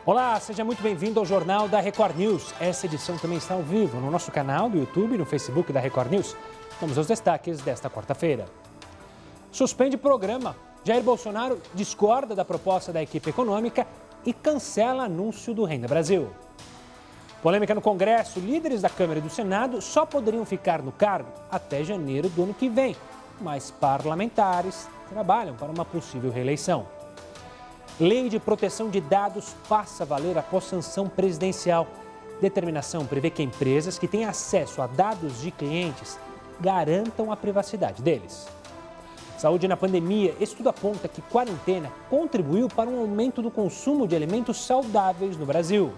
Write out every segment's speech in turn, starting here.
Olá, seja muito bem-vindo ao Jornal da Record News. Essa edição também está ao vivo no nosso canal do YouTube e no Facebook da Record News. Vamos aos destaques desta quarta-feira. Suspende programa. Jair Bolsonaro discorda da proposta da equipe econômica e cancela anúncio do Renda Brasil. Polêmica no Congresso. Líderes da Câmara e do Senado só poderiam ficar no cargo até janeiro do ano que vem, mas parlamentares trabalham para uma possível reeleição. Lei de proteção de dados passa a valer após sanção presidencial. Determinação prevê que empresas que têm acesso a dados de clientes garantam a privacidade deles. Saúde na pandemia. Estudo aponta que quarentena contribuiu para um aumento do consumo de alimentos saudáveis no Brasil.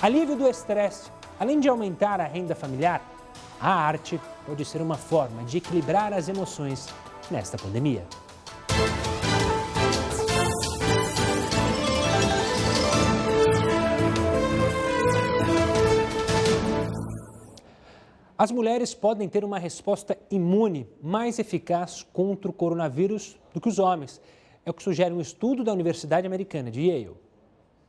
Alívio do estresse. Além de aumentar a renda familiar, a arte pode ser uma forma de equilibrar as emoções nesta pandemia. As mulheres podem ter uma resposta imune mais eficaz contra o coronavírus do que os homens. É o que sugere um estudo da Universidade Americana de Yale. O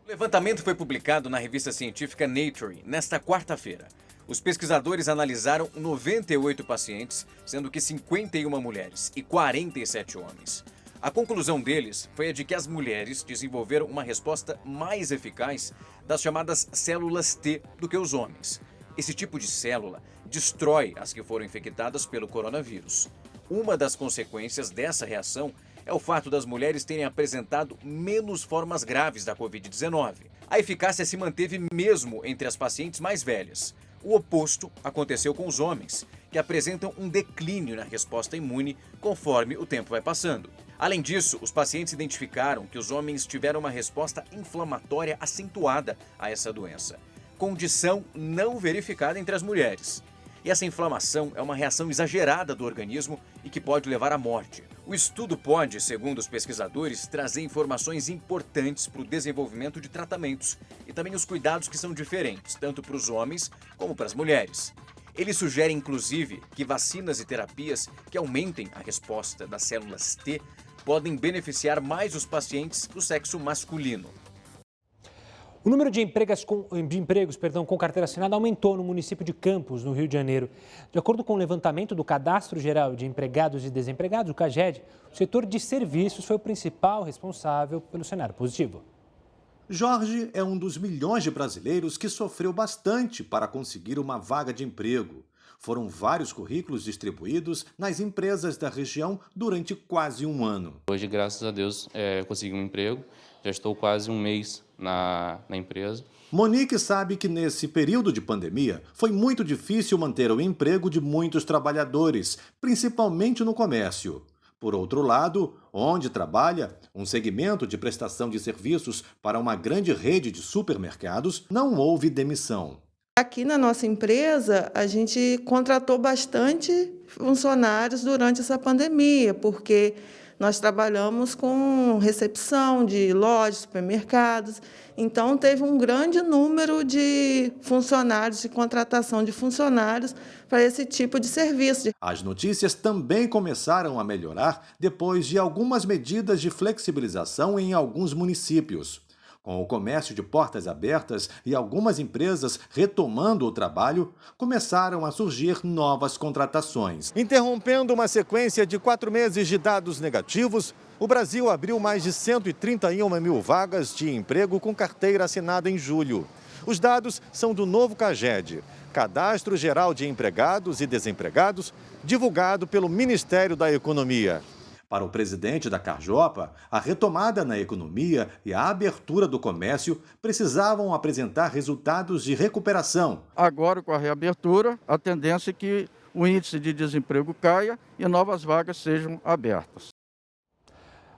levantamento foi publicado na revista científica Nature nesta quarta-feira. Os pesquisadores analisaram 98 pacientes, sendo que 51 mulheres e 47 homens. A conclusão deles foi a de que as mulheres desenvolveram uma resposta mais eficaz das chamadas células T do que os homens. Esse tipo de célula destrói as que foram infectadas pelo coronavírus. Uma das consequências dessa reação é o fato das mulheres terem apresentado menos formas graves da Covid-19. A eficácia se manteve mesmo entre as pacientes mais velhas. O oposto aconteceu com os homens, que apresentam um declínio na resposta imune conforme o tempo vai passando. Além disso, os pacientes identificaram que os homens tiveram uma resposta inflamatória acentuada a essa doença, condição não verificada entre as mulheres. E essa inflamação é uma reação exagerada do organismo e que pode levar à morte. O estudo pode, segundo os pesquisadores, trazer informações importantes para o desenvolvimento de tratamentos e também os cuidados que são diferentes, tanto para os homens como para as mulheres. Ele sugere, inclusive, que vacinas e terapias que aumentem a resposta das células T podem beneficiar mais os pacientes do sexo masculino. O número de empregos com carteira assinada aumentou no município de Campos, no Rio de Janeiro. De acordo com o levantamento do Cadastro Geral de Empregados e Desempregados, o CAGED, o setor de serviços foi o principal responsável pelo cenário positivo. Jorge é um dos milhões de brasileiros que sofreu bastante para conseguir uma vaga de emprego. Foram vários currículos distribuídos nas empresas da região durante quase um ano. Hoje, graças a Deus, consegui um emprego. Já estou quase um mês na empresa. Monique sabe que nesse período de pandemia foi muito difícil manter o emprego de muitos trabalhadores, principalmente no comércio. Por outro lado, onde trabalha, um segmento de prestação de serviços para uma grande rede de supermercados, não houve demissão. Aqui na nossa empresa, a gente contratou bastante funcionários durante essa pandemia, porque nós trabalhamos com recepção de lojas, supermercados, então teve um grande número de funcionários, de contratação de funcionários para esse tipo de serviço. As notícias também começaram a melhorar depois de algumas medidas de flexibilização em alguns municípios. Com o comércio de portas abertas e algumas empresas retomando o trabalho, começaram a surgir novas contratações. Interrompendo uma sequência de 4 meses de dados negativos, o Brasil abriu mais de 131 mil vagas de emprego com carteira assinada em julho. Os dados são do novo CAGED, Cadastro Geral de Empregados e Desempregados, divulgado pelo Ministério da Economia. Para o presidente da Carjopa, a retomada na economia e a abertura do comércio precisavam apresentar resultados de recuperação. Agora, com a reabertura, a tendência é que o índice de desemprego caia e novas vagas sejam abertas.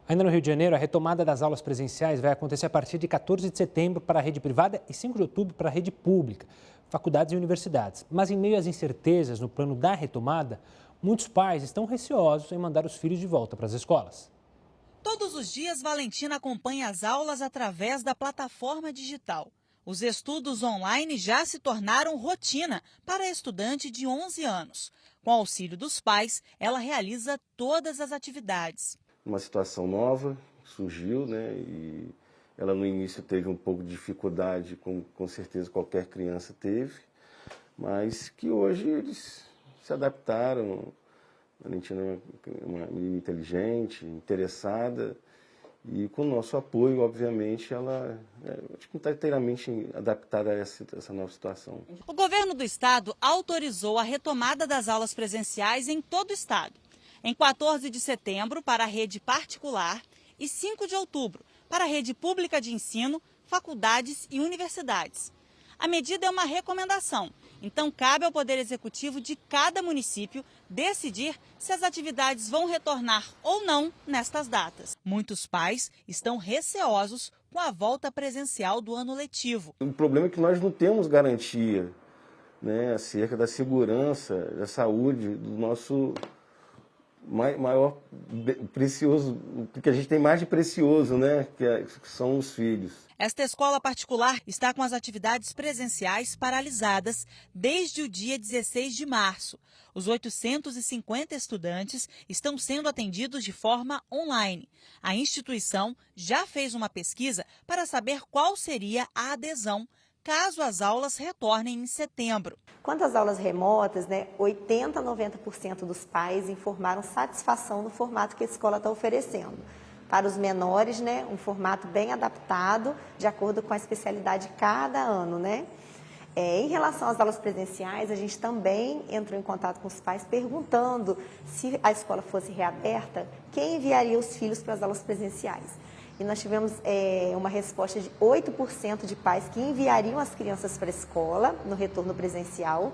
Ainda no Rio de Janeiro, a retomada das aulas presenciais vai acontecer a partir de 14 de setembro para a rede privada e 5 de outubro para a rede pública, faculdades e universidades. Mas em meio às incertezas no plano da retomada, muitos pais estão receosos em mandar os filhos de volta para as escolas. Todos os dias, Valentina acompanha as aulas através da plataforma digital. Os estudos online já se tornaram rotina para a estudante de 11 anos. Com o auxílio dos pais, ela realiza todas as atividades. Uma situação nova surgiu, e Ela no início teve um pouco de dificuldade, com certeza qualquer criança teve, mas que hoje eles se adaptaram. A Valentina é uma menina inteligente, interessada, e com o nosso apoio, obviamente, ela está inteiramente adaptada a essa nova situação. O governo do estado autorizou a retomada das aulas presenciais em todo o estado. Em 14 de setembro, para a rede particular, e 5 de outubro, para a rede pública de ensino, faculdades e universidades. A medida é uma recomendação, então cabe ao Poder Executivo de cada município decidir se as atividades vão retornar ou não nestas datas. Muitos pais estão receosos com a volta presencial do ano letivo. O problema é que nós não temos garantia, né, acerca da segurança, da saúde do nosso maior precioso, porque a gente tem mais de precioso, né, que são os filhos. Esta escola particular está com as atividades presenciais paralisadas desde o dia 16 de março. Os 850 estudantes estão sendo atendidos de forma online. A instituição já fez uma pesquisa para saber qual seria a adesão caso as aulas retornem em setembro. Quanto às aulas remotas, 80% a 90% dos pais informaram satisfação no formato que a escola está oferecendo. Para os menores, um formato bem adaptado, de acordo com a especialidade de cada ano, Em relação às aulas presenciais, a gente também entrou em contato com os pais perguntando se a escola fosse reaberta, quem enviaria os filhos para as aulas presenciais. E nós tivemos uma resposta de 8% de pais que enviariam as crianças para a escola no retorno presencial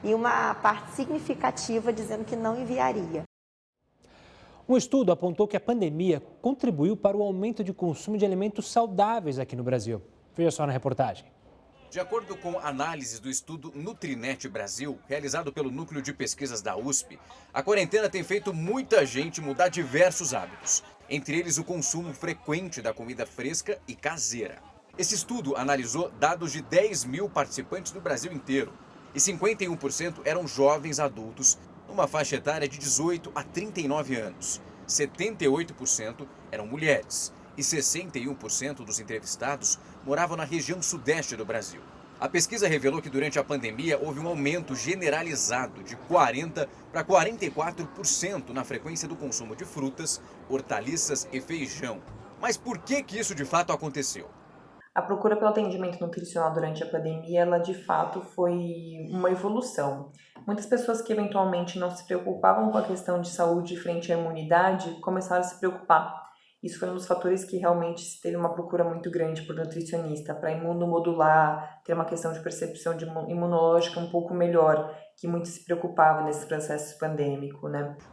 e uma parte significativa dizendo que não enviaria. Um estudo apontou que a pandemia contribuiu para o aumento de consumo de alimentos saudáveis aqui no Brasil. Veja só na reportagem. De acordo com análises do estudo Nutrinet Brasil, realizado pelo Núcleo de Pesquisas da USP, a quarentena tem feito muita gente mudar diversos hábitos, entre eles o consumo frequente da comida fresca e caseira. Esse estudo analisou dados de 10 mil participantes do Brasil inteiro, e 51% eram jovens adultos, numa faixa etária de 18 a 39 anos. 78% eram mulheres e 61% dos entrevistados moravam na região sudeste do Brasil. A pesquisa revelou que durante a pandemia houve um aumento generalizado de 40% para 44% na frequência do consumo de frutas, hortaliças e feijão. Mas por que isso de fato aconteceu? A procura pelo atendimento nutricional durante a pandemia, ela de fato foi uma evolução. Muitas pessoas que eventualmente não se preocupavam com a questão de saúde frente à imunidade começaram a se preocupar. Isso foi um dos fatores que realmente teve uma procura muito grande por nutricionista, para imunomodular, ter uma questão de percepção imunológica um pouco melhor, que muito se preocupava nesse processo pandêmico,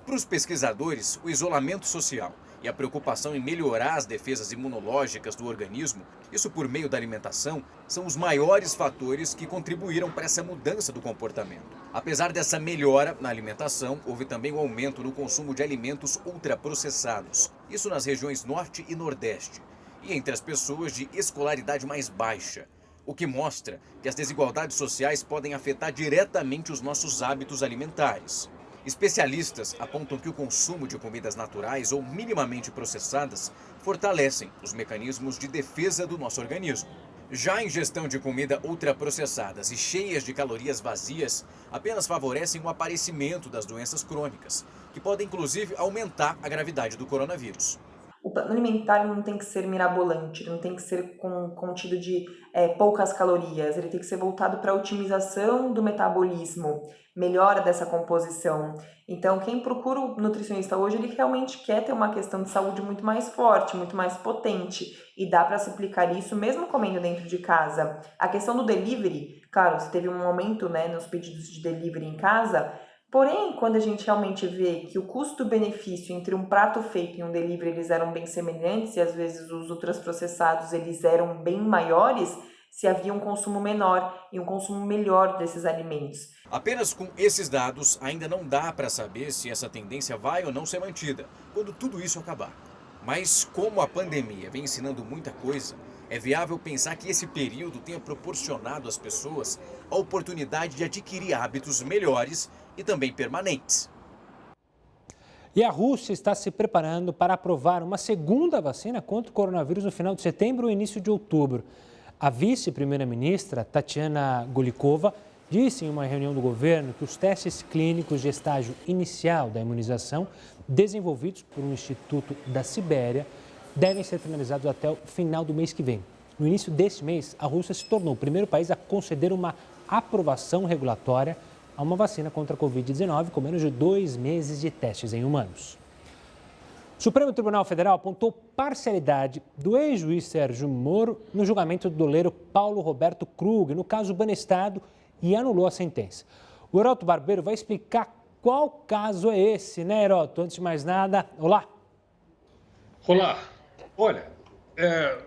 Para os pesquisadores, o isolamento social e a preocupação em melhorar as defesas imunológicas do organismo, isso por meio da alimentação, são os maiores fatores que contribuíram para essa mudança do comportamento. Apesar dessa melhora na alimentação, houve também um aumento no consumo de alimentos ultraprocessados, isso nas regiões Norte e Nordeste, e entre as pessoas de escolaridade mais baixa, o que mostra que as desigualdades sociais podem afetar diretamente os nossos hábitos alimentares. Especialistas apontam que o consumo de comidas naturais ou minimamente processadas fortalecem os mecanismos de defesa do nosso organismo. Já a ingestão de comida ultraprocessadas e cheias de calorias vazias apenas favorecem o aparecimento das doenças crônicas, que podem inclusive aumentar a gravidade do coronavírus. O plano alimentar não tem que ser mirabolante, ele não tem que ser contido de poucas calorias, ele tem que ser voltado para a otimização do metabolismo, melhora dessa composição. Então, quem procura o nutricionista hoje, ele realmente quer ter uma questão de saúde muito mais forte, muito mais potente, e dá para se aplicar isso mesmo comendo dentro de casa. A questão do delivery, claro, você teve um aumento nos pedidos de delivery em casa, porém, quando a gente realmente vê que o custo-benefício entre um prato feito e um delivery, eles eram bem semelhantes, e às vezes os ultraprocessados eles eram bem maiores, se havia um consumo menor e um consumo melhor desses alimentos. Apenas com esses dados, ainda não dá para saber se essa tendência vai ou não ser mantida, quando tudo isso acabar. Mas como a pandemia vem ensinando muita coisa, é viável pensar que esse período tenha proporcionado às pessoas a oportunidade de adquirir hábitos melhores e também permanentes. E a Rússia está se preparando para aprovar uma segunda vacina contra o coronavírus no final de setembro ou início de outubro. A vice-primeira-ministra, Tatiana Golikova, disse em uma reunião do governo que os testes clínicos de estágio inicial da imunização, desenvolvidos por um instituto da Sibéria, devem ser finalizados até o final do mês que vem. No início deste mês, a Rússia se tornou o primeiro país a conceder uma aprovação regulatória a uma vacina contra a Covid-19 com menos de 2 meses de testes em humanos. O Supremo Tribunal Federal apontou parcialidade do ex-juiz Sérgio Moro no julgamento do doleiro Paulo Roberto Krug, no caso Banestado, e anulou a sentença. O Heroto Barbeiro vai explicar qual caso é esse, né, Heroto? Antes de mais nada, olá. Olá. Olha,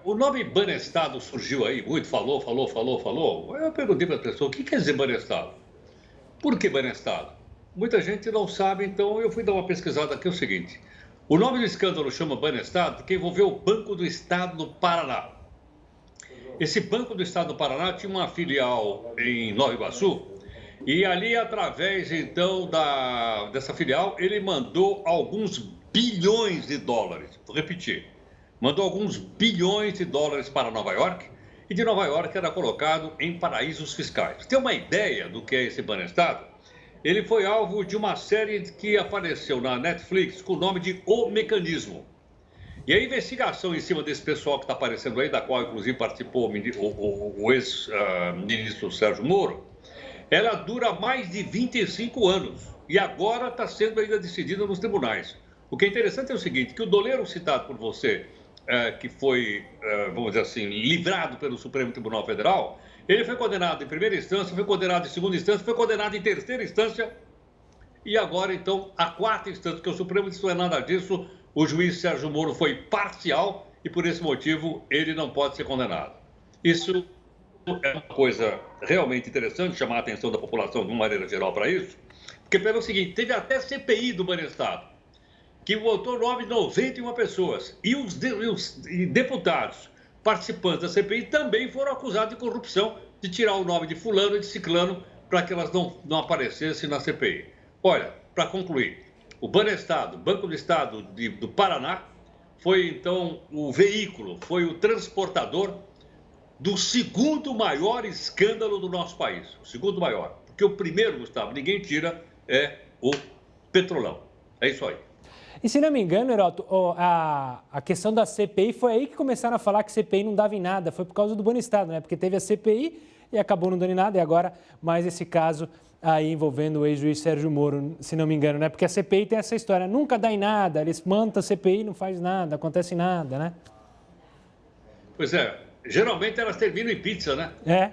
o nome Banestado surgiu aí muito, falou. Eu perguntei para a pessoa, o que quer dizer Banestado? Por que Banestado? Muita gente não sabe, então eu fui dar uma pesquisada aqui, é o seguinte. O nome do escândalo chama Banestado porque envolveu o Banco do Estado do Paraná. Esse Banco do Estado do Paraná tinha uma filial em Nova Iguaçu e ali, através, então, dessa filial, ele mandou alguns bilhões de dólares. Vou repetir. Mandou alguns bilhões de dólares para Nova York e de Nova York era colocado em paraísos fiscais. Tem uma ideia do que é esse Banestado? Ele foi alvo de uma série que apareceu na Netflix com o nome de O Mecanismo. E a investigação em cima desse pessoal que está aparecendo aí, da qual inclusive participou o ex-ministro Sérgio Moro, ela dura mais de 25 anos e agora está sendo ainda decidida nos tribunais. O que é interessante é o seguinte, que o doleiro citado por você, que foi, vamos dizer assim, livrado pelo Supremo Tribunal Federal, ele foi condenado em primeira instância, foi condenado em segunda instância, foi condenado em terceira instância e agora, então, a quarta instância, porque o Supremo disse que não é nada disso. O juiz Sérgio Moro foi parcial e, por esse motivo, ele não pode ser condenado. Isso é uma coisa realmente interessante, chamar a atenção da população de uma maneira geral para isso, porque pelo seguinte, teve até CPI do Banestado, que botou o nome de 91 pessoas, e os deputados participantes da CPI também foram acusados de corrupção, de tirar o nome de fulano e de ciclano para que elas não aparecessem na CPI. Olha, para concluir, o Banestado, Banco do Estado do Paraná, foi então o veículo, foi o transportador do segundo maior escândalo do nosso país. O segundo maior. Porque o primeiro, Gustavo, ninguém tira, é o Petrolão. É isso aí. E se não me engano, Heroto, a questão da CPI foi aí que começaram a falar que CPI não dava em nada. Foi por causa do Banestado, né? Porque teve a CPI e acabou não dando em nada. E agora, mais esse caso aí envolvendo o ex-juiz Sérgio Moro, se não me engano, né? Porque a CPI tem essa história, nunca dá em nada, eles mandam a CPI, não faz nada, acontece nada, né? Pois é, geralmente elas terminam em pizza, né? É.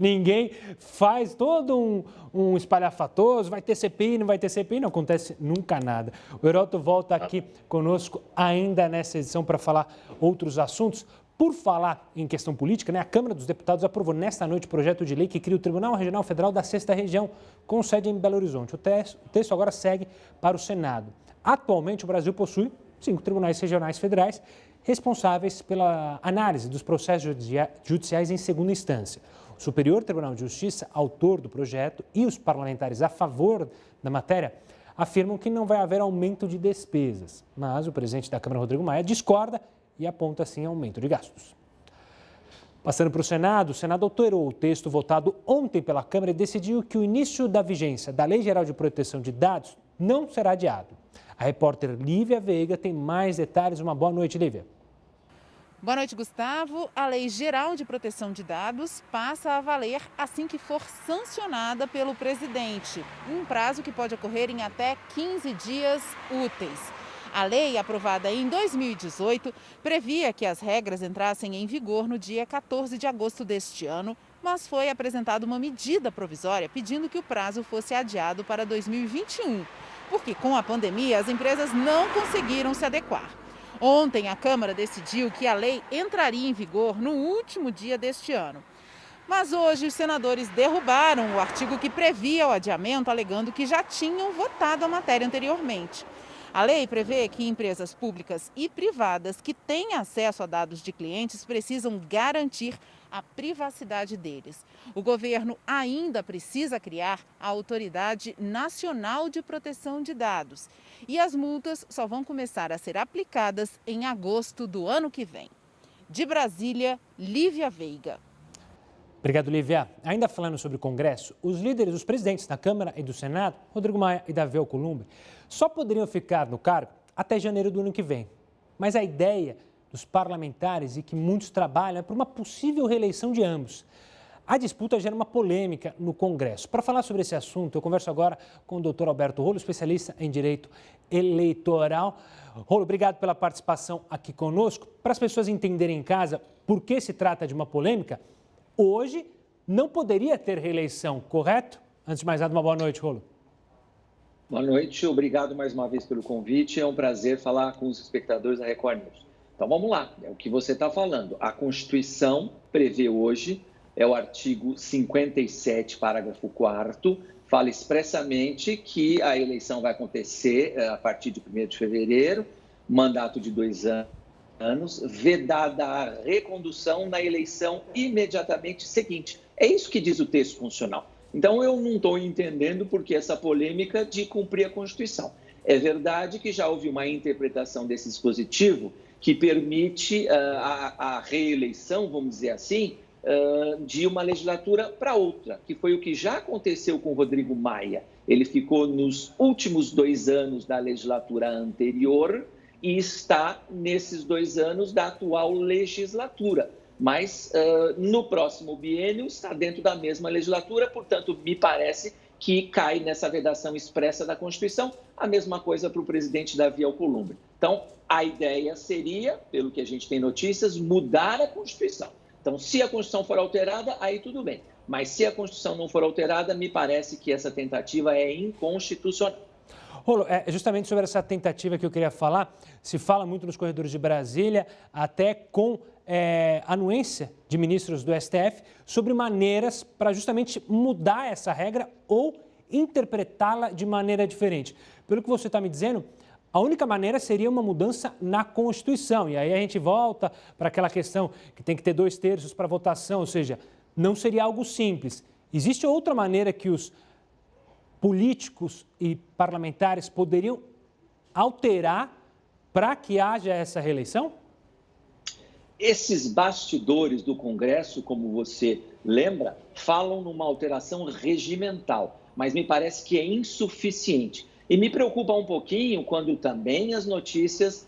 Ninguém faz todo um espalhafatoso, vai ter CPI, não vai ter CPI, não acontece nunca nada. O Heroto volta aqui conosco ainda nessa edição para falar outros assuntos. Por falar em questão política, né, a Câmara dos Deputados aprovou nesta noite o projeto de lei que cria o Tribunal Regional Federal da 6ª Região, com sede em Belo Horizonte. O texto agora segue para o Senado. Atualmente, o Brasil possui 5 tribunais regionais federais responsáveis pela análise dos processos judiciais em segunda instância. O Superior Tribunal de Justiça, autor do projeto, e os parlamentares a favor da matéria afirmam que não vai haver aumento de despesas. Mas o presidente da Câmara, Rodrigo Maia, discorda e aponta, assim, aumento de gastos. Passando para o Senado alterou o texto votado ontem pela Câmara e decidiu que o início da vigência da Lei Geral de Proteção de Dados não será adiado. A repórter Lívia Veiga tem mais detalhes. Uma boa noite, Lívia. Boa noite, Gustavo. A Lei Geral de Proteção de Dados passa a valer assim que for sancionada pelo presidente, um prazo que pode ocorrer em até 15 dias úteis. A lei, aprovada em 2018, previa que as regras entrassem em vigor no dia 14 de agosto deste ano, mas foi apresentada uma medida provisória pedindo que o prazo fosse adiado para 2021, porque com a pandemia as empresas não conseguiram se adequar. Ontem, a Câmara decidiu que a lei entraria em vigor no último dia deste ano. Mas hoje os senadores derrubaram o artigo que previa o adiamento, alegando que já tinham votado a matéria anteriormente. A lei prevê que empresas públicas e privadas que têm acesso a dados de clientes precisam garantir a privacidade deles. O governo ainda precisa criar a Autoridade Nacional de Proteção de Dados. E as multas só vão começar a ser aplicadas em agosto do ano que vem. De Brasília, Lívia Veiga. Obrigado, Lívia. Ainda falando sobre o Congresso, os líderes, os presidentes da Câmara e do Senado, Rodrigo Maia e Davi Alcolumbre, só poderiam ficar no cargo até janeiro do ano que vem. Mas a ideia dos parlamentares e que muitos trabalham é por uma possível reeleição de ambos. A disputa gera uma polêmica no Congresso. Para falar sobre esse assunto, eu converso agora com o doutor Alberto Rolo, especialista em direito eleitoral. Rolo, obrigado pela participação aqui conosco. Para as pessoas entenderem em casa por que se trata de uma polêmica, hoje não poderia ter reeleição, correto? Antes de mais nada, uma boa noite, Rolo. Boa noite, obrigado mais uma vez pelo convite. É um prazer falar com os espectadores da Record News. Então vamos lá, é o que você está falando. A Constituição prevê hoje, é o artigo 57, parágrafo 4º, fala expressamente que a eleição vai acontecer a partir de 1º de fevereiro, mandato de 2 anos, vedada a recondução na eleição imediatamente seguinte. É isso que diz o texto constitucional. Então eu não estou entendendo por que essa polêmica de cumprir a Constituição. É verdade que já houve uma interpretação desse dispositivo que permite a reeleição, vamos dizer assim, de uma legislatura para outra, que foi o que já aconteceu com o Rodrigo Maia. Ele ficou nos últimos 2 anos da legislatura anterior e está nesses 2 anos da atual legislatura. Mas no próximo biênio está dentro da mesma legislatura, portanto, me parece que cai nessa vedação expressa da Constituição, a mesma coisa para o presidente Davi Alcolumbre. Então, a ideia seria, pelo que a gente tem notícias, mudar a Constituição. Então, se a Constituição for alterada, aí tudo bem. Mas se a Constituição não for alterada, me parece que essa tentativa é inconstitucional. Rolo, justamente sobre essa tentativa que eu queria falar, se fala muito nos corredores de Brasília, até com anuência de ministros do STF, sobre maneiras para justamente mudar essa regra ou interpretá-la de maneira diferente. Pelo que você está me dizendo, a única maneira seria uma mudança na Constituição. E aí a gente volta para aquela questão que tem que ter 2/3 para votação, ou seja, não seria algo simples. Existe outra maneira que os políticos e parlamentares poderiam alterar para que haja essa reeleição? Esses bastidores do Congresso, como você lembra, falam numa alteração regimental, mas me parece que é insuficiente. E me preocupa um pouquinho quando também as notícias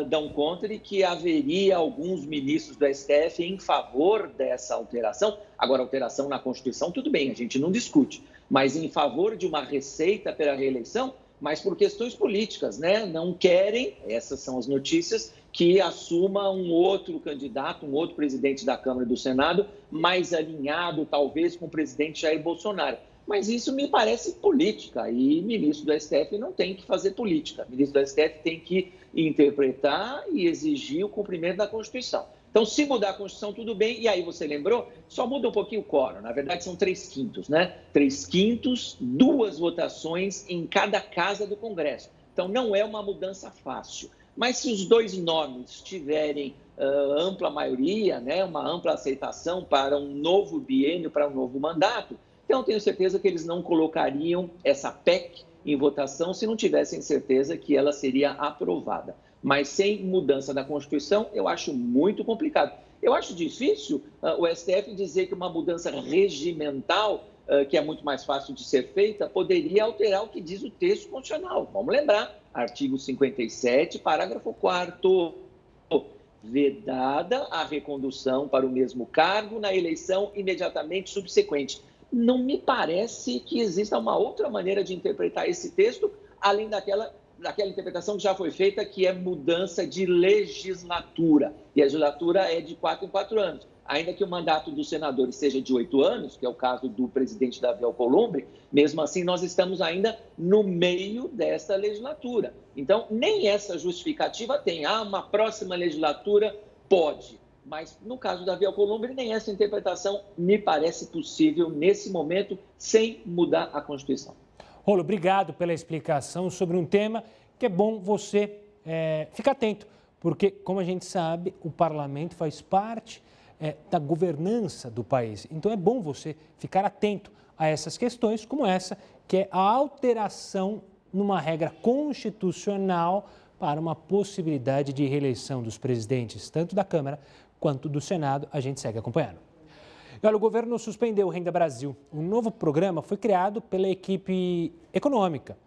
dão conta de que haveria alguns ministros do STF em favor dessa alteração. Agora, alteração na Constituição, tudo bem, a gente não discute, mas em favor de uma receita pela reeleição, mas por questões políticas, né? Não querem, essas são as notícias, que assuma um outro candidato, um outro presidente da Câmara e do Senado, mais alinhado, talvez, com o presidente Jair Bolsonaro. Mas isso me parece política e ministro do STF não tem que fazer política. O ministro do STF tem que interpretar e exigir o cumprimento da Constituição. Então, se mudar a Constituição, tudo bem. E aí, você lembrou? Só muda um pouquinho o quórum. Na verdade, são 3/5, né? 3/5, 2 votações em cada casa do Congresso. Então, não é uma mudança fácil. Mas se os 2 nomes tiverem ampla maioria, né, uma ampla aceitação para um novo biênio, para um novo mandato, então tenho certeza que eles não colocariam essa PEC em votação se não tivessem certeza que ela seria aprovada. Mas sem mudança da Constituição, eu acho muito complicado. Eu acho difícil o STF dizer que uma mudança regimental, que é muito mais fácil de ser feita, poderia alterar o que diz o texto constitucional. Vamos lembrar, artigo 57, parágrafo 4º, vedada a recondução para o mesmo cargo na eleição imediatamente subsequente. Não me parece que exista uma outra maneira de interpretar esse texto, além daquela interpretação que já foi feita, que é mudança de legislatura. E a legislatura é de 4 em 4 anos. Ainda que o mandato dos senadores seja de 8 anos, que é o caso do presidente Davi Alcolumbre, mesmo assim nós estamos ainda no meio desta legislatura. Então, nem essa justificativa tem. Uma próxima legislatura pode. Mas, no caso do Davi Alcolumbre, nem essa interpretação me parece possível nesse momento, sem mudar a Constituição. Rolo, obrigado pela explicação sobre um tema que é bom você ficar atento, porque, como a gente sabe, o parlamento faz parte da governança do país. Então, é bom você ficar atento a essas questões, como essa, que é a alteração numa regra constitucional para uma possibilidade de reeleição dos presidentes, tanto da Câmara quanto do Senado. A gente segue acompanhando. E olha, o governo suspendeu o Renda Brasil. O novo programa foi criado pela equipe econômica,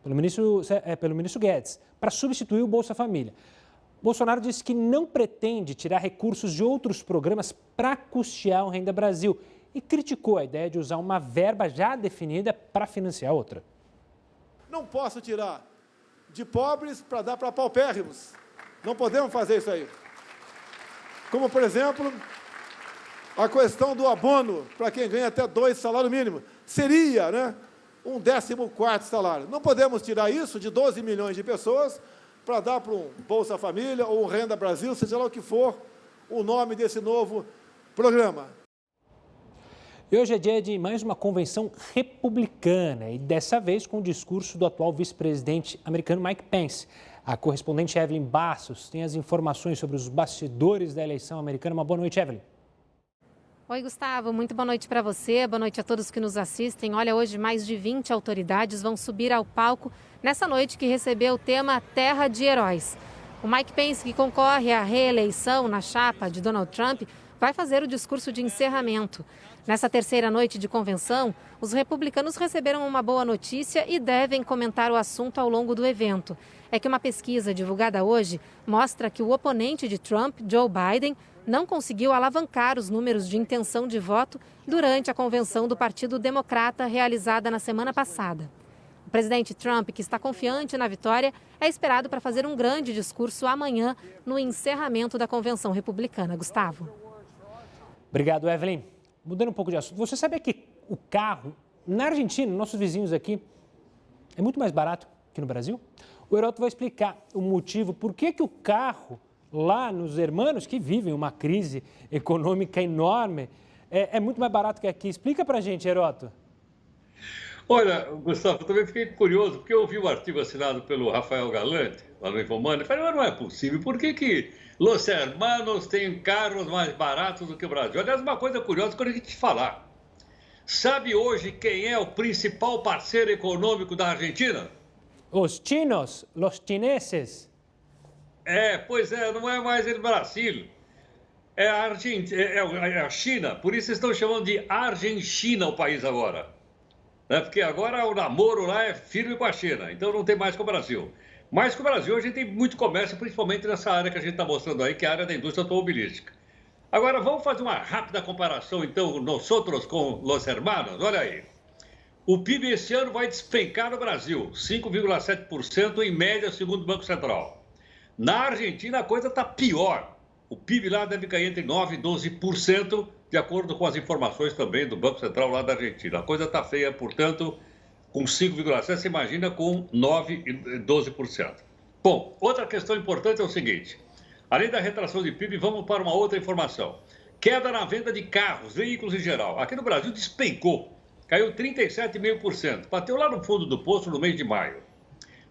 pelo ministro Guedes, para substituir o Bolsa Família. Bolsonaro disse que não pretende tirar recursos de outros programas para custear o Renda Brasil e criticou a ideia de usar uma verba já definida para financiar outra. Não posso tirar de pobres para dar para paupérrimos. Não podemos fazer isso aí. Como, por exemplo, a questão do abono para quem ganha até 2 salários mínimos. Seria, né, um 14º salário. Não podemos tirar isso de 12 milhões de pessoas para dar para um Bolsa Família ou um Renda Brasil, seja lá o que for o nome desse novo programa. E hoje é dia de mais uma convenção republicana e dessa vez com o discurso do atual vice-presidente americano Mike Pence. A correspondente Evelyn Bastos tem as informações sobre os bastidores da eleição americana. Uma boa noite, Evelyn. Oi, Gustavo. Muito boa noite para você. Boa noite a todos que nos assistem. Olha, hoje mais de 20 autoridades vão subir ao palco nessa noite que recebeu o tema Terra de Heróis. O Mike Pence, que concorre à reeleição na chapa de Donald Trump, vai fazer o discurso de encerramento. Nessa terceira noite de convenção, os republicanos receberam uma boa notícia e devem comentar o assunto ao longo do evento. É que uma pesquisa divulgada hoje mostra que o oponente de Trump, Joe Biden, não conseguiu alavancar os números de intenção de voto durante a convenção do Partido Democrata realizada na semana passada. O presidente Trump, que está confiante na vitória, é esperado para fazer um grande discurso amanhã no encerramento da convenção republicana. Gustavo. Obrigado, Evelyn. Mudando um pouco de assunto, você sabia que o carro na Argentina, nossos vizinhos aqui, é muito mais barato que no Brasil? O Heródoto vai explicar o motivo, por que o carro lá nos hermanos, que vivem uma crise econômica enorme, é muito mais barato que aqui. Explica pra gente, Heródoto. Olha, Gustavo, eu também fiquei curioso, porque eu vi o artigo assinado pelo Rafael Galante, lá no Infomani, e falei, mas não é possível, por que Los Hermanos têm carros mais baratos do que o Brasil? Aliás, uma coisa curiosa que eu queria te falar. Sabe hoje quem é o principal parceiro econômico da Argentina? Os chinos, os chineses. Pois é, não é mais o Brasil. É a China, por isso estão chamando de Argentina o país agora. Porque agora o namoro lá é firme com a China, então não tem mais com o Brasil. Mas com o Brasil a gente tem muito comércio, principalmente nessa área que a gente está mostrando aí, que é a área da indústria automobilística. Agora, vamos fazer uma rápida comparação, então, nós outros com Los Hermanos. Olha aí. O PIB esse ano vai despencar no Brasil, 5,7% em média, segundo o Banco Central. Na Argentina, a coisa está pior. O PIB lá deve cair entre 9% e 12%, de acordo com as informações também do Banco Central lá da Argentina. A coisa está feia, portanto, com 5,7%, você imagina com 9% e 12%. Bom, outra questão importante é o seguinte. Além da retração de PIB, vamos para uma outra informação. Queda na venda de carros, veículos em geral. Aqui no Brasil despencou, caiu 37,5%, bateu lá no fundo do poço no mês de maio.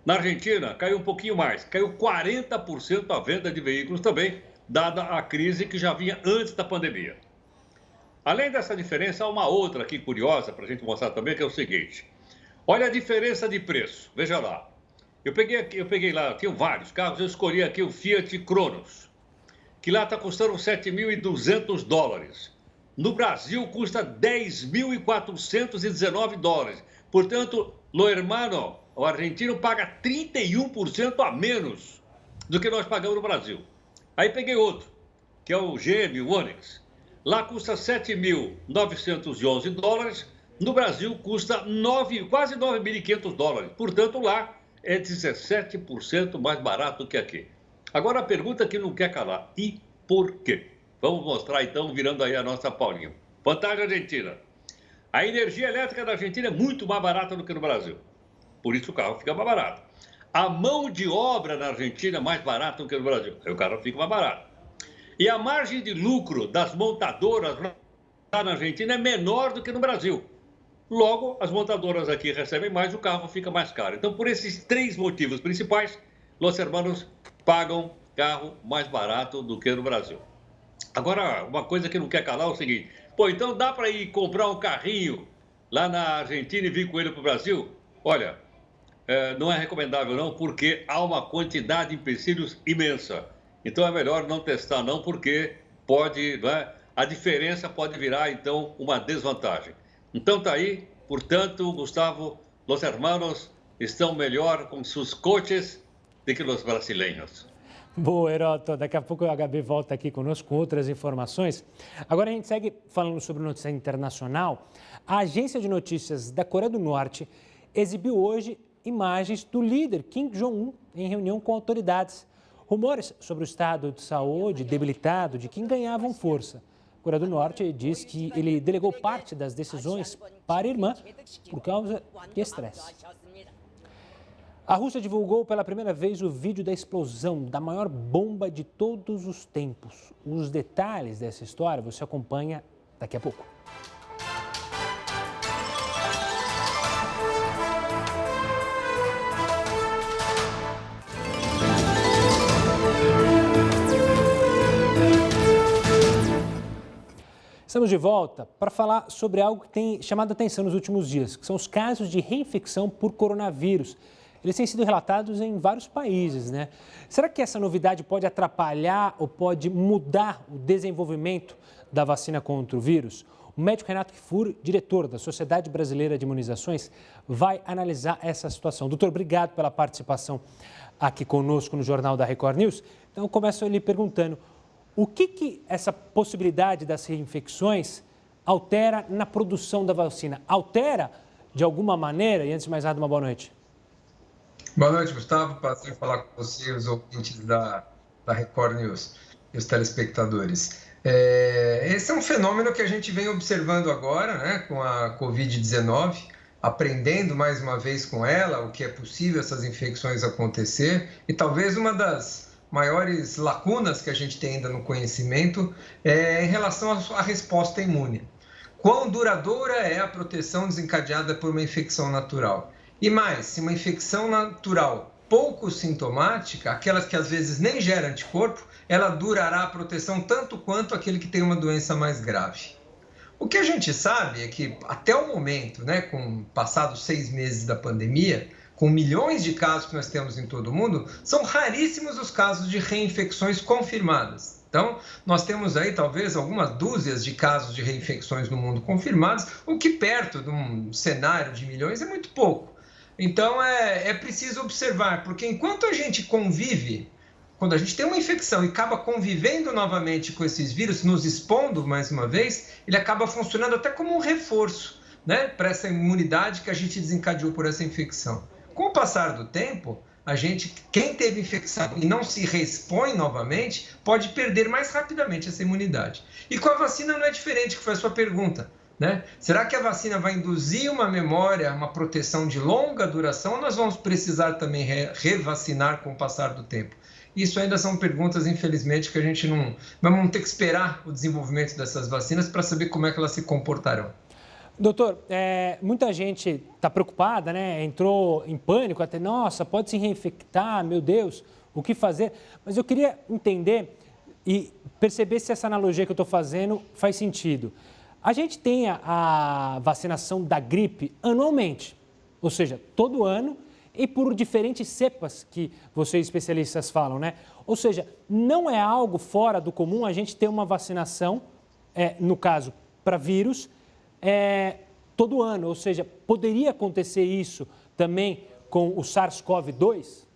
Na Argentina, caiu um pouquinho mais, caiu 40% a venda de veículos também, dada a crise que já vinha antes da pandemia. Além dessa diferença, há uma outra aqui curiosa para a gente mostrar também, que é o seguinte. Olha a diferença de preço, veja lá. Eu peguei lá, tinham vários carros, eu escolhi aqui o Fiat Cronos, que lá está custando $7.200. No Brasil custa $10.419. Portanto, lo hermano, o argentino paga 31% a menos do que nós pagamos no Brasil. Aí peguei outro, que é o GM, o Onix. Lá custa $7.911. No Brasil custa quase $9.500. Portanto, lá é 17% mais barato que aqui. Agora a pergunta que não quer calar. E por quê? Vamos mostrar então, virando aí a nossa Paulinha. Vantagem Argentina. A energia elétrica da Argentina é muito mais barata do que no Brasil. Por isso o carro fica mais barato. A mão de obra na Argentina é mais barata do que no Brasil. Aí o carro fica mais barato. E a margem de lucro das montadoras lá na Argentina é menor do que no Brasil. Logo, as montadoras aqui recebem mais, o carro fica mais caro. Então, por esses 3 motivos principais, Los Hermanos pagam carro mais barato do que no Brasil. Agora, uma coisa que não quer calar é o seguinte: pô, então dá para ir comprar um carrinho lá na Argentina e vir com ele para o Brasil? Olha, não é recomendável não, porque há uma quantidade de empecilhos imensa. Então é melhor não testar não, porque pode, né, a diferença pode virar então uma desvantagem. Então tá aí, portanto, Gustavo, Los Hermanos estão melhor com seus coches do que os brasileiros. Boa, Heroto. Daqui a pouco o HB volta aqui conosco com outras informações. Agora a gente segue falando sobre notícia internacional. A agência de notícias da Coreia do Norte exibiu hoje imagens do líder Kim Jong-un em reunião com autoridades. Rumores sobre o estado de saúde debilitado de Kim ganhavam força. A Coreia do Norte diz que ele delegou parte das decisões para a irmã por causa de estresse. A Rússia divulgou pela primeira vez o vídeo da explosão da maior bomba de todos os tempos. Os detalhes dessa história você acompanha daqui a pouco. Estamos de volta para falar sobre algo que tem chamado a atenção nos últimos dias, que são os casos de reinfecção por coronavírus. Eles têm sido relatados em vários países, né? Será que essa novidade pode atrapalhar ou pode mudar o desenvolvimento da vacina contra o vírus? O médico Renato Kfouri, diretor da Sociedade Brasileira de Imunizações, vai analisar essa situação. Doutor, obrigado pela participação aqui conosco no Jornal da Record News. Então, eu começo lhe perguntando: o que essa possibilidade das reinfecções altera na produção da vacina? Altera de alguma maneira? E antes de mais nada, uma boa noite. Boa noite, Gustavo. Prazer falar com você, os ouvintes da Record News e os telespectadores. Esse é um fenômeno que a gente vem observando agora, né, com a Covid-19, aprendendo mais uma vez com ela o que é possível essas infecções acontecer, e talvez uma das maiores lacunas que a gente tem ainda no conhecimento é em relação à resposta imune. Quão duradoura é a proteção desencadeada por uma infecção natural? E mais, se uma infecção natural pouco sintomática, aquelas que às vezes nem geram anticorpo, ela durará a proteção tanto quanto aquele que tem uma doença mais grave. O que a gente sabe é que até o momento, né, com passados 6 meses da pandemia, com milhões de casos que nós temos em todo o mundo, são raríssimos os casos de reinfecções confirmadas. Então, nós temos aí talvez algumas dúzias de casos de reinfecções no mundo confirmados, o que perto de um cenário de milhões é muito pouco. Então, é preciso observar, porque enquanto a gente convive, quando a gente tem uma infecção e acaba convivendo novamente com esses vírus, nos expondo mais uma vez, ele acaba funcionando até como um reforço, né, para essa imunidade que a gente desencadeou por essa infecção. Com o passar do tempo, quem teve infecção e não se reexpõe novamente, pode perder mais rapidamente essa imunidade. E com a vacina não é diferente, que foi a sua pergunta, né? Será que a vacina vai induzir uma memória, uma proteção de longa duração, ou nós vamos precisar também revacinar com o passar do tempo? Isso ainda são perguntas, infelizmente, que a gente não... Vamos ter que esperar o desenvolvimento dessas vacinas para saber como é que elas se comportarão. Doutor, muita gente está preocupada, né? Entrou em pânico, até, nossa, pode se reinfectar, meu Deus, o que fazer? Mas eu queria entender e perceber se essa analogia que eu estou fazendo faz sentido. A gente tem a vacinação da gripe anualmente, ou seja, todo ano e por diferentes cepas que vocês especialistas falam, né? Ou seja, não é algo fora do comum a gente ter uma vacinação, no caso, para vírus, todo ano, ou seja, poderia acontecer isso também com o SARS-CoV-2?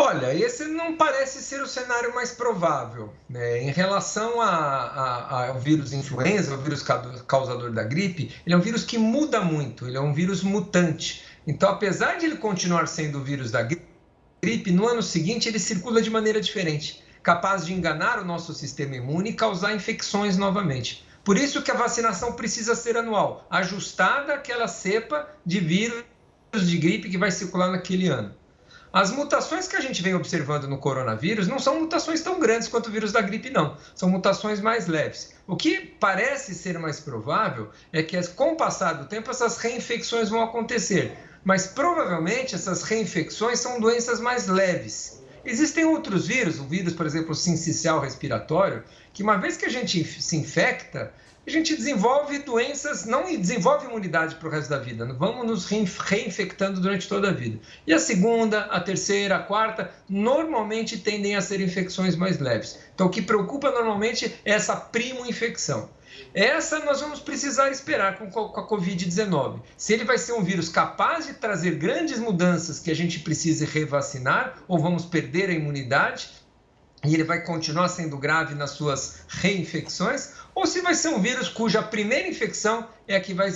Olha, esse não parece ser o cenário mais provável, né? Em relação ao vírus influenza, o vírus causador da gripe, ele é um vírus que muda muito, ele é um vírus mutante. Então, apesar de ele continuar sendo o vírus da gripe, no ano seguinte ele circula de maneira diferente, capaz de enganar o nosso sistema imune e causar infecções novamente. Por isso que a vacinação precisa ser anual, ajustada àquela cepa de vírus de gripe que vai circular naquele ano. As mutações que a gente vem observando no coronavírus não são mutações tão grandes quanto o vírus da gripe, não. São mutações mais leves. O que parece ser mais provável é que, com o passar do tempo, essas reinfecções vão acontecer. Mas, provavelmente, essas reinfecções são doenças mais leves. Existem outros vírus, o vírus, por exemplo, o sincicial respiratório, que uma vez que a gente se infecta, a gente desenvolve doenças, não desenvolve imunidade para o resto da vida. Vamos nos reinfectando durante toda a vida. E a segunda, a terceira, a quarta, normalmente tendem a ser infecções mais leves. Então, o que preocupa normalmente é essa primo-infecção. Essa nós vamos precisar esperar com a Covid-19. Se ele vai ser um vírus capaz de trazer grandes mudanças que a gente precise revacinar, ou vamos perder a imunidade, e ele vai continuar sendo grave nas suas reinfecções, ou se vai ser um vírus cuja primeira infecção é a que vai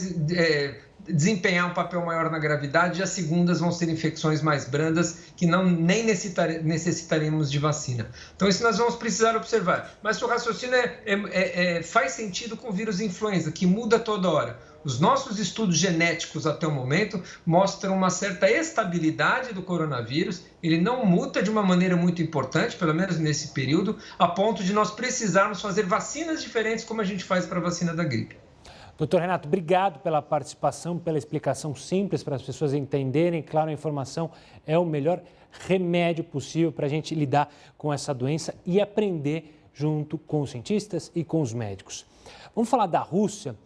desempenhar um papel maior na gravidade, e as segundas vão ser infecções mais brandas, que nem necessitaremos de vacina. Então, isso nós vamos precisar observar. Mas o raciocínio faz sentido com o vírus influenza, que muda toda hora. Os nossos estudos genéticos até o momento mostram uma certa estabilidade do coronavírus. Ele não muta de uma maneira muito importante, pelo menos nesse período, a ponto de nós precisarmos fazer vacinas diferentes como a gente faz para a vacina da gripe. Doutor Renato, obrigado pela participação, pela explicação simples para as pessoas entenderem. Claro, a informação é o melhor remédio possível para a gente lidar com essa doença e aprender junto com os cientistas e com os médicos. Vamos falar da Rússia,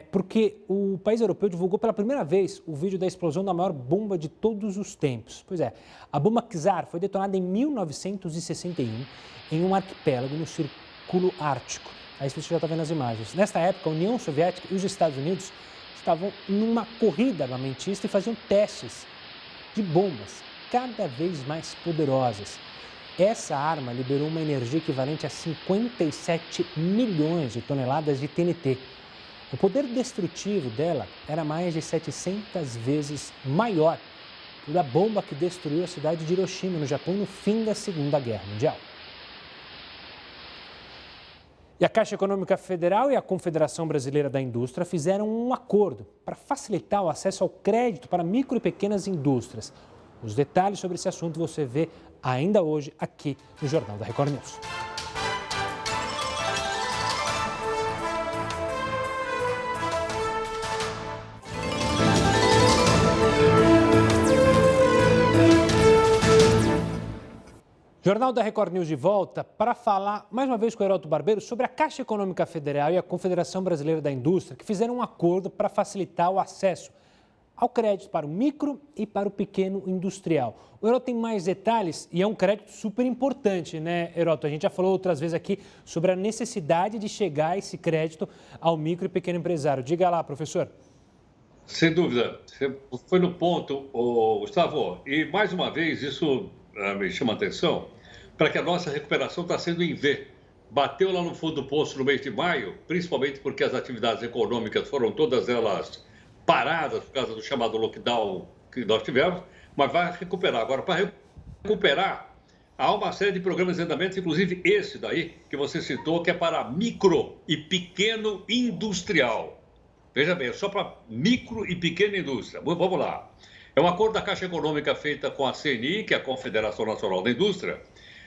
porque o país europeu divulgou pela primeira vez o vídeo da explosão da maior bomba de todos os tempos. Pois é, a bomba Tsar foi detonada em 1961 em um arquipélago no Círculo Ártico. Aí você já está vendo as imagens. Nesta época, a União Soviética e os Estados Unidos estavam numa corrida armamentista e faziam testes de bombas cada vez mais poderosas. Essa arma liberou uma energia equivalente a 57 milhões de toneladas de TNT. O poder destrutivo dela era mais de 700 vezes maior que a bomba que destruiu a cidade de Hiroshima, no Japão, no fim da Segunda Guerra Mundial. E a Caixa Econômica Federal e a Confederação Brasileira da Indústria fizeram um acordo para facilitar o acesso ao crédito para micro e pequenas indústrias. Os detalhes sobre esse assunto você vê ainda hoje aqui no Jornal da Record News. Jornal da Record News de volta para falar mais uma vez com o Heródoto Barbeiro sobre a Caixa Econômica Federal e a Confederação Brasileira da Indústria, que fizeram um acordo para facilitar o acesso ao crédito para o micro e para o pequeno industrial. O Heródoto tem mais detalhes e é um crédito super importante, né, Heródoto? A gente já falou outras vezes aqui sobre a necessidade de chegar esse crédito ao micro e pequeno empresário. Diga lá, professor. Sem dúvida, você foi no ponto, Gustavo, e mais uma vez isso me chama a atenção, para que a nossa recuperação está sendo em V. Bateu lá no fundo do poço no mês de maio, principalmente porque as atividades econômicas foram todas elas paradas por causa do chamado lockdown que nós tivemos, mas vai recuperar. Agora, para recuperar, há uma série de programas de andamento, inclusive esse daí, que você citou, que é para micro e pequeno industrial. Veja bem, é só para micro e pequena indústria. Vamos lá. É um acordo da Caixa Econômica feita com a CNI, que é a Confederação Nacional da Indústria.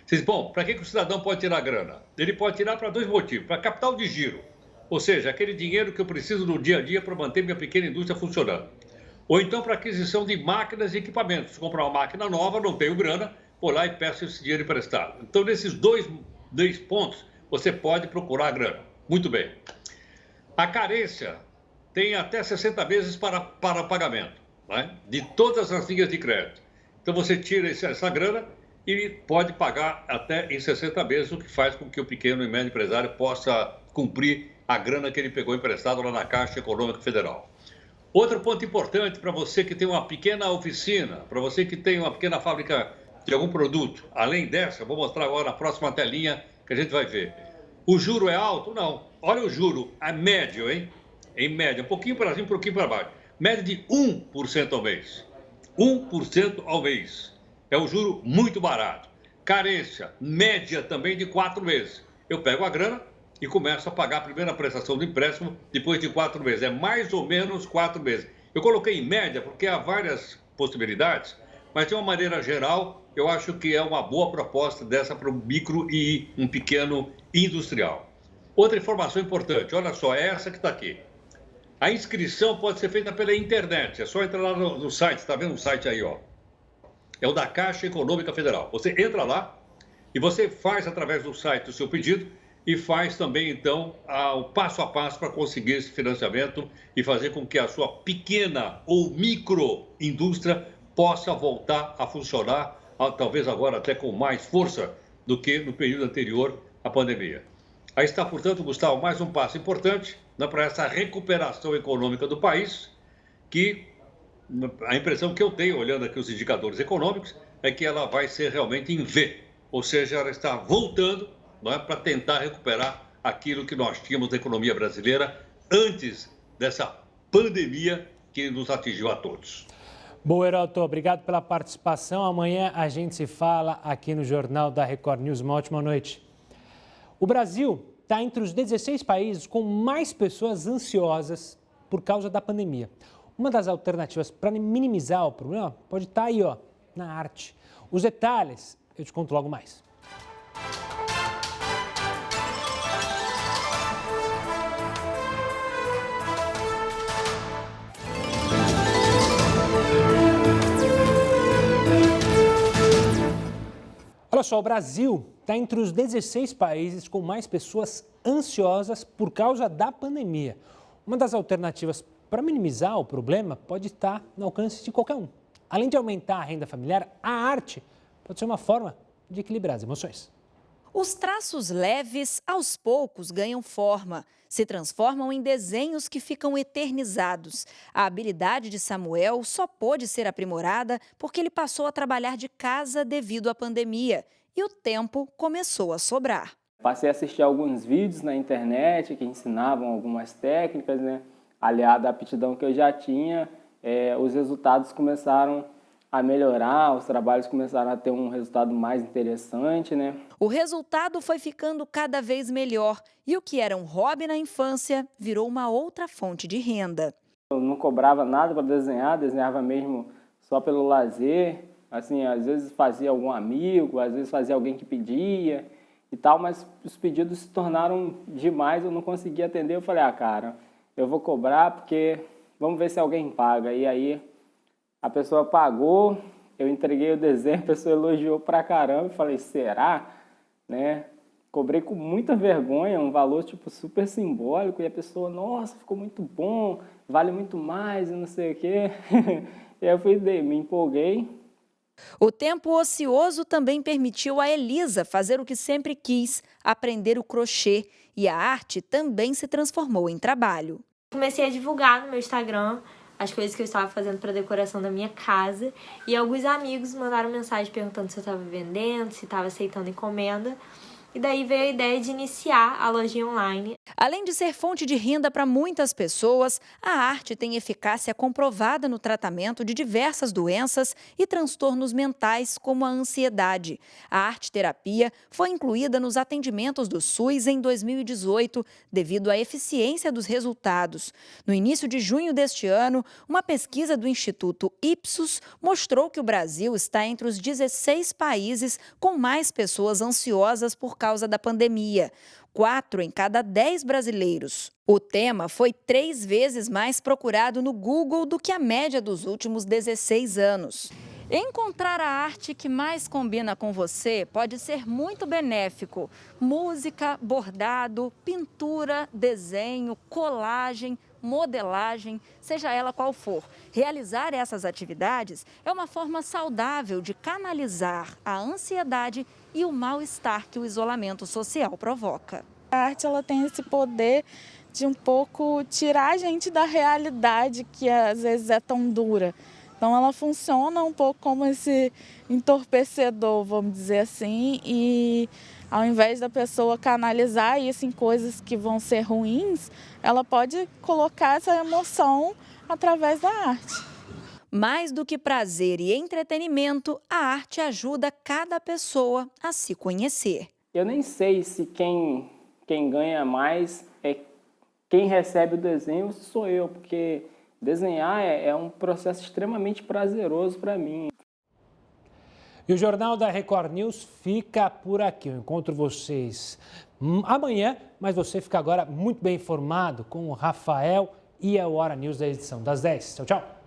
Você diz, bom, para que o cidadão pode tirar grana? Ele pode tirar para dois motivos. Para capital de giro, ou seja, aquele dinheiro que eu preciso no dia a dia para manter minha pequena indústria funcionando. Ou então para aquisição de máquinas e equipamentos. Se comprar uma máquina nova, não tenho grana, vou lá e peço esse dinheiro emprestado. Então, nesses dois pontos, você pode procurar grana. Muito bem. A carência tem até 60 meses para pagamento, né, de todas as linhas de crédito. Então, você tira essa grana e pode pagar até em 60 meses, o que faz com que o pequeno e médio empresário possa cumprir a grana que ele pegou emprestado lá na Caixa Econômica Federal. Outro ponto importante para você que tem uma pequena oficina, para você que tem uma pequena fábrica de algum produto, além dessa, eu vou mostrar agora na próxima telinha que a gente vai ver. O juro é alto? Não. Olha o juro, é médio, hein? Em média, um pouquinho para cima, um pouquinho para baixo. Média de 1% ao mês. 1% ao mês. É um juro muito barato. Carência, média também de 4 meses. Eu pego a grana e começo a pagar a primeira prestação do empréstimo depois de 4 meses. É mais ou menos 4 meses. Eu coloquei em média porque há várias possibilidades, mas de uma maneira geral, eu acho que é uma boa proposta dessa para o micro e um pequeno industrial. Outra informação importante, olha só, é essa que está aqui. A inscrição pode ser feita pela internet, é só entrar lá no site, está vendo o site aí, ó. É o da Caixa Econômica Federal. Você entra lá e você faz através do site o seu pedido e faz também, então, o passo a passo para conseguir esse financiamento e fazer com que a sua pequena ou microindústria possa voltar a funcionar, talvez agora até com mais força do que no período anterior à pandemia. Aí está, portanto, Gustavo, mais um passo importante, né, para essa recuperação econômica do país, que a impressão que eu tenho, olhando aqui os indicadores econômicos, é que ela vai ser realmente em V, ou seja, ela está voltando, não é, para tentar recuperar aquilo que nós tínhamos na economia brasileira antes dessa pandemia que nos atingiu a todos. Boa, Heroto, obrigado pela participação. Amanhã a gente se fala aqui no Jornal da Record News. Uma ótima noite. O Brasil está entre os 16 países com mais pessoas ansiosas por causa da pandemia. Uma das alternativas para minimizar o problema pode estar aí, ó, na arte. Os detalhes eu te conto logo mais. Olha só, o Brasil está entre os 16 países com mais pessoas ansiosas por causa da pandemia. Uma das alternativas para minimizar o problema pode estar no alcance de qualquer um. Além de aumentar a renda familiar, a arte pode ser uma forma de equilibrar as emoções. Os traços leves, aos poucos, ganham forma, se transformam em desenhos que ficam eternizados. A habilidade de Samuel só pôde ser aprimorada porque ele passou a trabalhar de casa devido à pandemia e o tempo começou a sobrar. Passei a assistir alguns vídeos na internet que ensinavam algumas técnicas, né? Aliado à aptidão que eu já tinha, os resultados começaram a melhorar, os trabalhos começaram a ter um resultado mais interessante, né? O resultado foi ficando cada vez melhor e o que era um hobby na infância virou uma outra fonte de renda. Eu não cobrava nada para desenhar, desenhava mesmo só pelo lazer. Assim, às vezes fazia algum amigo, às vezes fazia alguém que pedia e tal, mas os pedidos se tornaram demais, eu não conseguia atender. Eu falei, cara, eu vou cobrar porque vamos ver se alguém paga. E aí a pessoa pagou, eu entreguei o desenho, a pessoa elogiou pra caramba, eu falei, será? Né? Cobrei com muita vergonha, um valor tipo super simbólico, e a pessoa, nossa, ficou muito bom, vale muito mais, e não sei o quê. E aí eu me empolguei. O tempo ocioso também permitiu a Elisa fazer o que sempre quis, aprender o crochê, e a arte também se transformou em trabalho. Comecei a divulgar no meu Instagram as coisas que eu estava fazendo para decoração da minha casa e alguns amigos mandaram mensagem perguntando se eu estava vendendo, se estava aceitando encomenda. E daí veio a ideia de iniciar a lojinha online. Além de ser fonte de renda para muitas pessoas, a arte tem eficácia comprovada no tratamento de diversas doenças e transtornos mentais, como a ansiedade. A arte-terapia foi incluída nos atendimentos do SUS em 2018, devido à eficiência dos resultados. No início de junho deste ano, uma pesquisa do Instituto Ipsos mostrou que o Brasil está entre os 16 países com mais pessoas ansiosas por causa da pandemia. 4 em cada 10 brasileiros. O tema foi 3 vezes mais procurado no Google do que a média dos últimos 16 anos. Encontrar a arte que mais combina com você pode ser muito benéfico. Música, bordado, pintura, desenho, colagem, modelagem, seja ela qual for. Realizar essas atividades é uma forma saudável de canalizar a ansiedade e o mal-estar que o isolamento social provoca. A arte ela tem esse poder de um pouco tirar a gente da realidade que às vezes é tão dura. Então ela funciona um pouco como esse entorpecedor, vamos dizer assim, e ao invés da pessoa canalizar isso em coisas que vão ser ruins, ela pode colocar essa emoção através da arte. Mais do que prazer e entretenimento, a arte ajuda cada pessoa a se conhecer. Eu nem sei se quem ganha mais é quem recebe o desenho, sou eu, porque desenhar é um processo extremamente prazeroso para mim. E o Jornal da Record News fica por aqui. Eu encontro vocês amanhã, mas você fica agora muito bem informado com o Rafael e a Hora News da edição das 10. Tchau, tchau.